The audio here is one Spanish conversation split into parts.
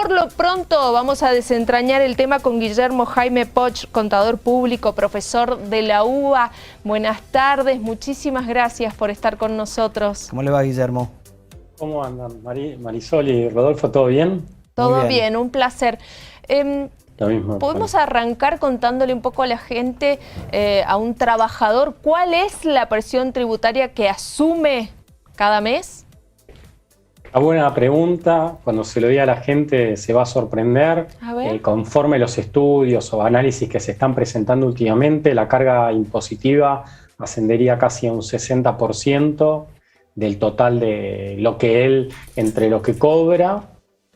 por lo pronto vamos a desentrañar el tema con Guillermo Jaime Poch, contador público, profesor de la UBA. Buenas tardes, muchísimas gracias por estar con nosotros. ¿Cómo le va, Guillermo? ¿Cómo andan, Marisol y Rodolfo? ¿Todo bien? Todo bien, un placer. Lo mismo. ¿Podemos arrancar contándole un poco a la gente, a un trabajador, cuál es la presión tributaria que asume cada mes? Una buena pregunta. Cuando se lo diga a la gente se va a sorprender. A ver. Conforme los estudios o análisis que se están presentando últimamente, la carga impositiva ascendería casi a un 60% del total de lo que él, entre lo que cobra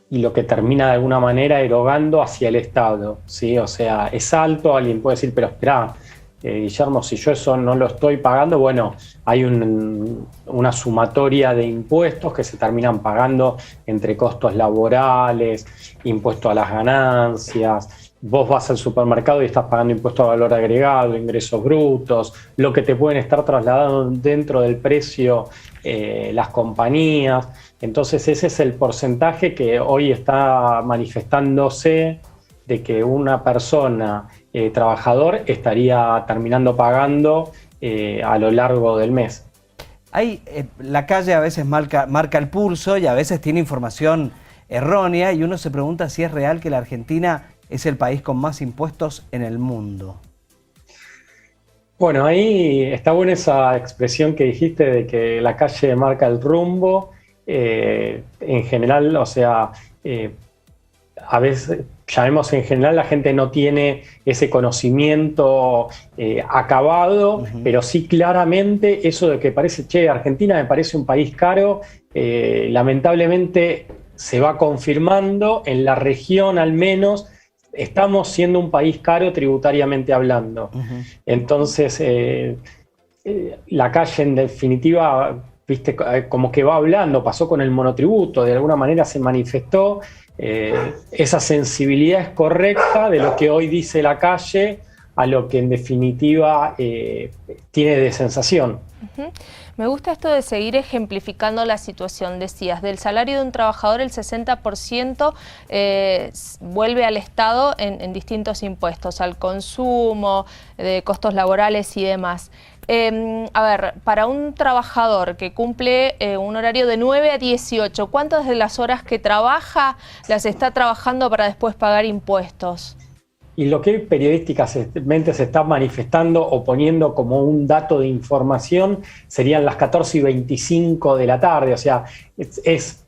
y lo que termina de alguna manera erogando hacia el Estado, ¿sí? O sea, es alto. Alguien puede decir, pero espera, Guillermo, si yo eso no lo estoy pagando, bueno, hay una sumatoria de impuestos que se terminan pagando entre costos laborales, impuesto a las ganancias. Vos vas al supermercado y estás pagando impuesto a valor agregado, ingresos brutos, lo que te pueden estar trasladando dentro del precio las compañías. Entonces ese es el porcentaje que hoy está manifestándose de que una persona trabajador estaría terminando pagando a lo largo del mes. La calle a veces marca el pulso y a veces tiene información errónea y uno se pregunta si es real que la Argentina es el país con más impuestos en el mundo. Bueno, ahí está buena esa expresión que dijiste de que la calle marca el rumbo. En general, o sea, a veces, llamemos en general, la gente no tiene ese conocimiento acabado, pero sí claramente eso de que parece, che, Argentina me parece un país caro, lamentablemente se va confirmando. En la región al menos estamos siendo un país caro tributariamente hablando. Entonces, la calle en definitiva, viste, como que va hablando, pasó con el monotributo, de alguna manera se manifestó. Esa sensibilidad es correcta de lo que hoy dice la calle a lo que en definitiva tiene de sensación. Me gusta esto de seguir ejemplificando la situación. Decías, del salario de un trabajador el 60% vuelve al Estado en distintos impuestos, al consumo, de costos laborales y demás. A ver, para un trabajador que cumple un horario de 9 a 18, ¿cuántas de las horas que trabaja las está trabajando para después pagar impuestos? Y lo que periodísticamente se está manifestando o poniendo como un dato de información serían las 14:25 de la tarde. O sea,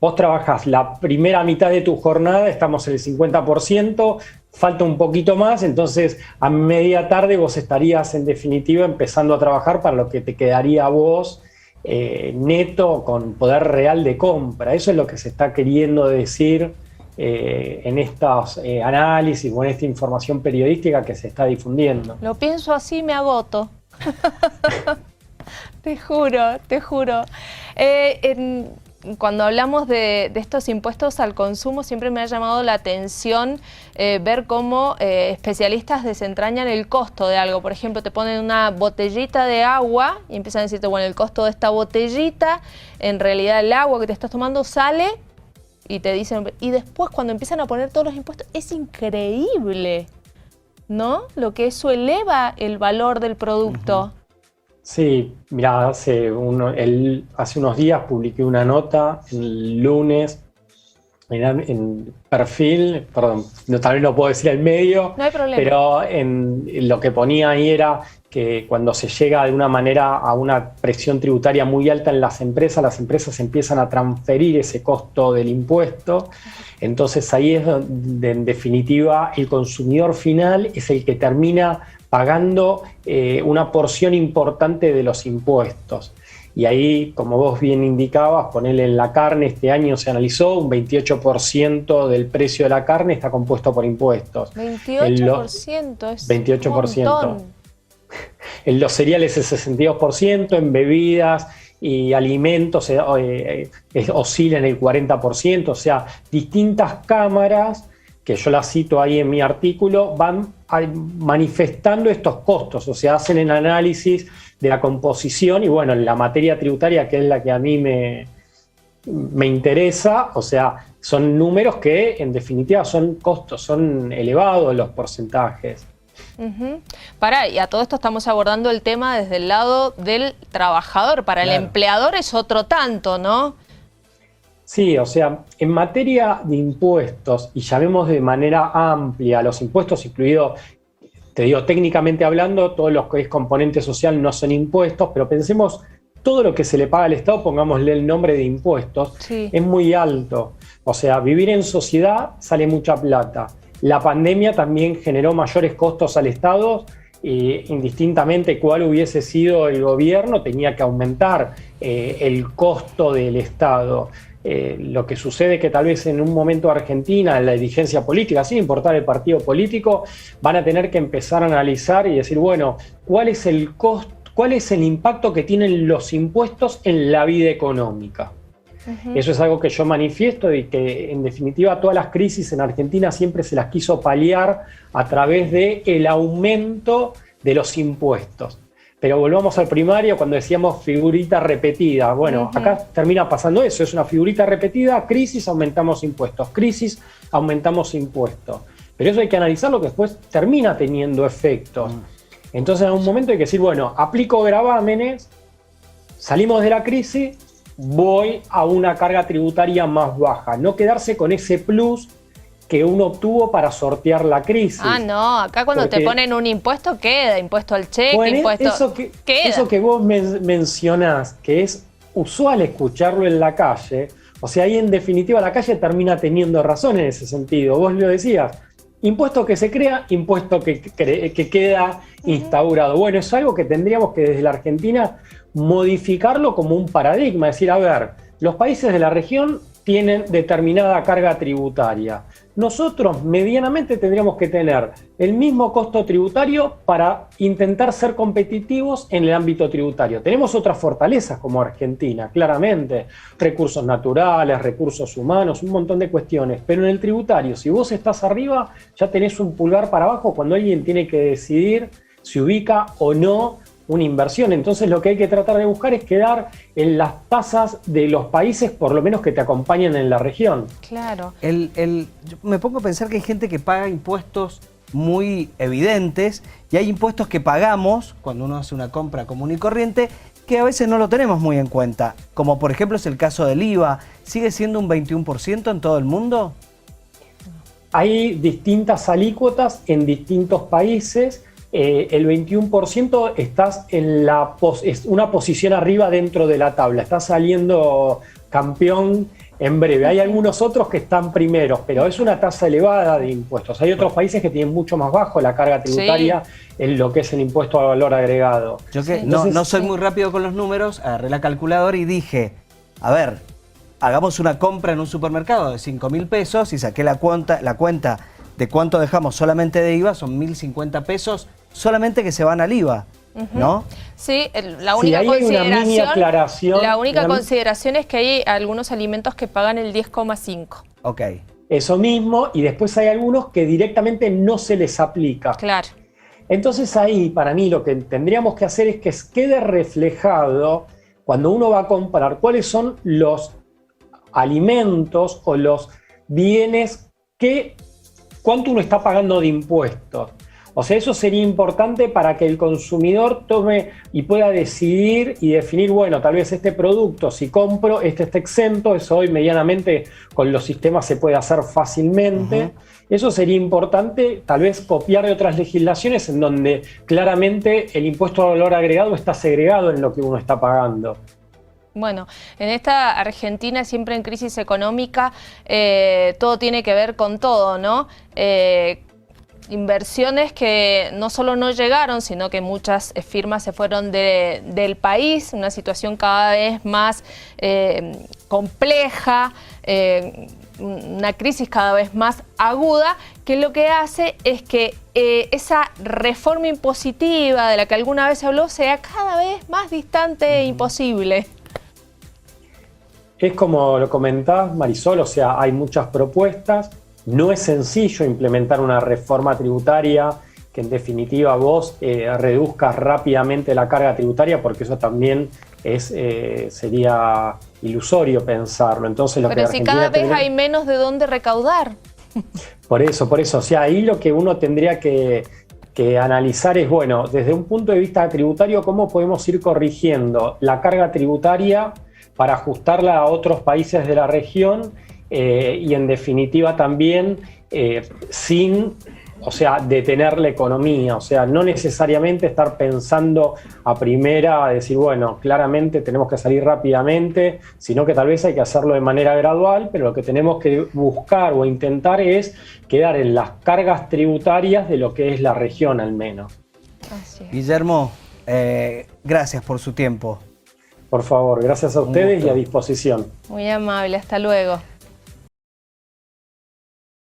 vos trabajás la primera mitad de tu jornada, estamos en el 50%, falta un poquito más, entonces a media tarde vos estarías en definitiva empezando a trabajar para lo que te quedaría a vos neto con poder real de compra. Eso es lo que se está queriendo decir en estos análisis o en esta información periodística que se está difundiendo. Lo pienso así, me agoto. Te juro, te juro. Cuando hablamos de estos impuestos al consumo, siempre me ha llamado la atención ver cómo especialistas desentrañan el costo de algo. Por ejemplo, te ponen una botellita de agua y empiezan a decirte, bueno, el costo de esta botellita, en realidad el agua que te estás tomando sale, y te dicen, y después cuando empiezan a poner todos los impuestos, es increíble, ¿no? Lo que eso eleva el valor del producto. Sí, mira, hace unos días publiqué una nota el lunes en Perfil, perdón, tal vez no puedo decir el medio, no hay problema, pero lo que ponía ahí era que cuando se llega de una manera a una presión tributaria muy alta en las empresas empiezan a transferir ese costo del impuesto. Entonces ahí es donde en definitiva el consumidor final es el que termina pagando una porción importante de los impuestos. Y ahí, como vos bien indicabas, ponerle en la carne, este año se analizó, un 28% del precio de la carne está compuesto por impuestos. 28% es 28%. un montón. En los cereales el 62%, en bebidas y alimentos oscila en el 40%, o sea, distintas cámaras, que yo las cito ahí en mi artículo, van manifestando estos costos, o sea, hacen el análisis de la composición y bueno, en la materia tributaria, que es la que a mí me interesa, o sea, son números que en definitiva son costos, son elevados los porcentajes. Y a todo esto estamos abordando el tema desde el lado del trabajador. Para el empleador es otro tanto, ¿no? Sí, o sea, en materia de impuestos, y llamemos de manera amplia los impuestos, incluido, te digo, técnicamente hablando, todo lo que es componente social no son impuestos, pero pensemos, todo lo que se le paga al Estado, pongámosle el nombre de impuestos, es muy alto. O sea, vivir en sociedad sale mucha plata. La pandemia también generó mayores costos al Estado, indistintamente cuál hubiese sido el gobierno, tenía que aumentar el costo del Estado. Lo que sucede es que tal vez en un momento Argentina, la dirigencia política, sin importar el partido político, van a tener que empezar a analizar y decir, bueno, ¿cuál es el costo, cuál es el impacto que tienen los impuestos en la vida económica? Eso es algo que yo manifiesto y que en definitiva todas las crisis en Argentina siempre se las quiso paliar a través del aumento de los impuestos. Pero volvamos al primario cuando decíamos figurita repetida. Bueno, acá termina pasando eso, es una figurita repetida, crisis, aumentamos impuestos, crisis, aumentamos impuestos. Pero eso hay que analizarlo que después termina teniendo efectos. Entonces en un momento hay que decir, bueno, aplico gravámenes, salimos de la crisis, voy a una carga tributaria más baja. No quedarse con ese plus que uno obtuvo para sortear la crisis. No, acá cuando te ponen un impuesto queda, impuesto al cheque, bueno, impuesto... Eso que vos mencionás, que es usual escucharlo en la calle, o sea, ahí en definitiva la calle termina teniendo razón en ese sentido. Vos lo decías, impuesto que se crea, impuesto que queda instaurado. Bueno, es algo que tendríamos que desde la Argentina modificarlo como un paradigma, es decir, a ver, los países de la región tienen determinada carga tributaria. Nosotros medianamente tendríamos que tener el mismo costo tributario para intentar ser competitivos en el ámbito tributario. Tenemos otras fortalezas como Argentina, claramente, recursos naturales, recursos humanos, un montón de cuestiones, pero en el tributario, si vos estás arriba, ya tenés un pulgar para abajo cuando alguien tiene que decidir si ubica o no una inversión. Entonces lo que hay que tratar de buscar es quedar en las tasas de los países, por lo menos que te acompañan en la región. Claro. Yo me pongo a pensar que hay gente que paga impuestos muy evidentes y hay impuestos que pagamos cuando uno hace una compra común y corriente que a veces no lo tenemos muy en cuenta, como por ejemplo es el caso del IVA. ¿Sigue siendo un 21% en todo el mundo? Hay distintas alícuotas en distintos países. El 21% estás en una posición arriba dentro de la tabla, estás saliendo campeón en breve. Hay algunos otros que están primeros, pero es una tasa elevada de impuestos. Hay otros países que tienen mucho más bajo la carga tributaria en lo que es el impuesto al valor agregado. Yo que no soy muy rápido con los números, agarré la calculadora y dije, a ver, hagamos una compra en un supermercado de 5.000 pesos y saqué la cuenta de cuánto dejamos solamente de IVA, son 1.050 pesos solamente que se van al IVA, ¿no? Sí, la única consideración, consideración es que hay algunos alimentos que pagan el 10,5. Ok. Eso mismo, y después hay algunos que directamente no se les aplica. Claro. Entonces ahí, para mí, lo que tendríamos que hacer es que quede reflejado, cuando uno va a comprar, cuáles son los alimentos o los bienes cuánto uno está pagando de impuestos. O sea, eso sería importante para que el consumidor tome y pueda decidir y definir, bueno, tal vez este producto, si compro, este está exento, eso hoy medianamente con los sistemas se puede hacer fácilmente. Eso sería importante, tal vez copiar de otras legislaciones en donde claramente el impuesto al valor agregado está segregado en lo que uno está pagando. Bueno, en esta Argentina siempre en crisis económica todo tiene que ver con todo, ¿no? Inversiones que no solo no llegaron, sino que muchas firmas se fueron del país, una situación cada vez más compleja, una crisis cada vez más aguda, que lo que hace es que esa reforma impositiva de la que alguna vez se habló sea cada vez más distante e imposible. Es como lo comentás, Marisol, o sea, hay muchas propuestas. No es sencillo implementar una reforma tributaria que en definitiva vos reduzcas rápidamente la carga tributaria, porque eso también sería ilusorio pensarlo. Entonces, lo pero que si cada vez hay menos de dónde recaudar. Por eso, o sea, ahí lo que uno tendría que analizar es, bueno, desde un punto de vista tributario, cómo podemos ir corrigiendo la carga tributaria para ajustarla a otros países de la región y en definitiva también sin, o sea, detener la economía, o sea, no necesariamente estar pensando a primera, decir, bueno, claramente tenemos que salir rápidamente, sino que tal vez hay que hacerlo de manera gradual, pero lo que tenemos que buscar o intentar es quedar en las cargas tributarias de lo que es la región al menos. Así es. Guillermo, gracias por su tiempo. Por favor, gracias a ustedes y a disposición. Muy amable, hasta luego.